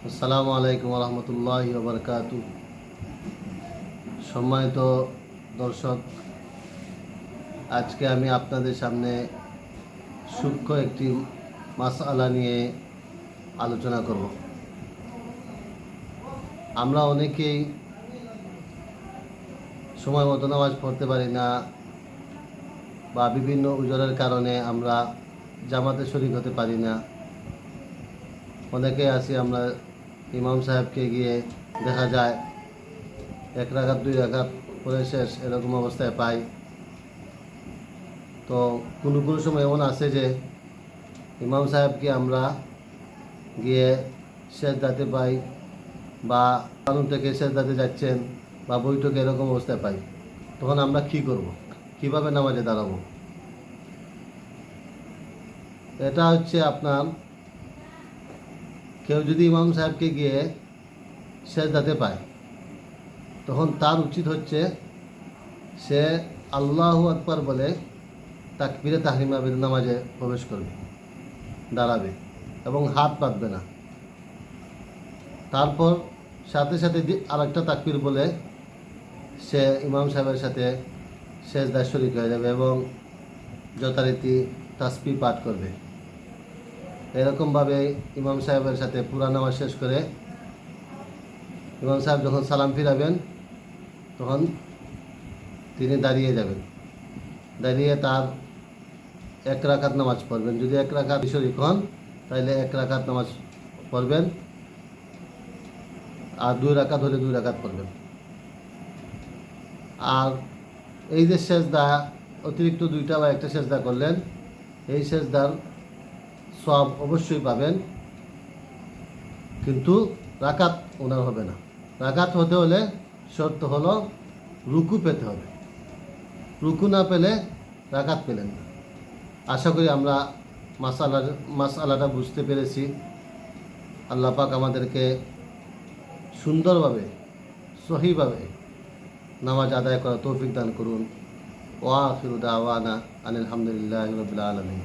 আসসালামু আলাইকুম রহমতুল্লাহি ওয়া বারাকাতুহু। সম্মানিত দর্শক, আজকে আমি আপনাদের সামনে সূক্ষ্ম একটি মাসআলা নিয়ে আলোচনা করব। আমরা অনেকেই সময় মতো নামাজ পড়তে পারি না, বা বিভিন্ন উজরের কারণে আমরা জামাতে শরীক হতে পারি না। অনেকেই আছি আমরা ইমাম সাহেবকে গিয়ে দেখা যায় 1 রাকাত 2 রাকাত পরে শেষ, এরকম অবস্থায় পাই। তো কোনো কোনো সময় এমন আছে যে ইমাম সাহেবকে আমরা গিয়ে সেজদাতে পাই, বা কানুন থেকে সেজদাতে যাচ্ছেন বা বৈঠকে এরকম অবস্থায় পাই। তখন আমরা কি করব? কিভাবে নামাজে দাঁড়াবো? এটা হচ্ছে আপনার, কেউ যদি ইমাম সাহেবকে গিয়ে সেজদাতে পায়, তখন তার উচিত হচ্ছে সে আল্লাহু আকবার বলে তাকবীরে তাহরিমা বের নামাজে প্রবেশ করবে, দাঁড়াবে এবং হাত পাতবে না। তারপর সাথে সাথে আরেকটা তাকবীর বলে সে ইমাম সাহেবের সাথে সেজদায় শরীক হয়ে যাবে এবং যথারীতি তাসবিহ পাঠ করবে। এরকমভাবে ইমাম সাহেবের সাথে পুরা নামাজ শেষ করে ইমাম সাহেব যখন সালাম ফিরাবেন, তখন তিনি দাঁড়িয়ে যাবেন। দাঁড়িয়ে তার 1 রাকাত নামাজ পড়বেন। যদি 1 রাকাত শরীক হন, তাহলে 1 রাকাত নামাজ পড়বেন, আর 2 রাকাত হলে 2 রাকাত পড়বেন। আর এই যে সেজদা, অতিরিক্ত 2টা বা 1টা সেজদা করলেন, এই সেজদার সওয়াব অবশ্যই পাবেন, কিন্তু রাকাত ওনার হবে না। রাকাত হতে হলে শর্ত হলো রুকু পেতে হবে। রুকু না পেলে রাকাত পেলেন না। আশা করি আমরা মাসআলাটা বুঝতে পেরেছি। আল্লাহ পাক আমাদেরকে সুন্দরভাবে, সহিভাবে নামাজ আদায় করার তৌফিক দান করুন। ওয়া আখিরু দাওয়ানা আনিল হামদুলিল্লাহি রাব্বিল আলামিন।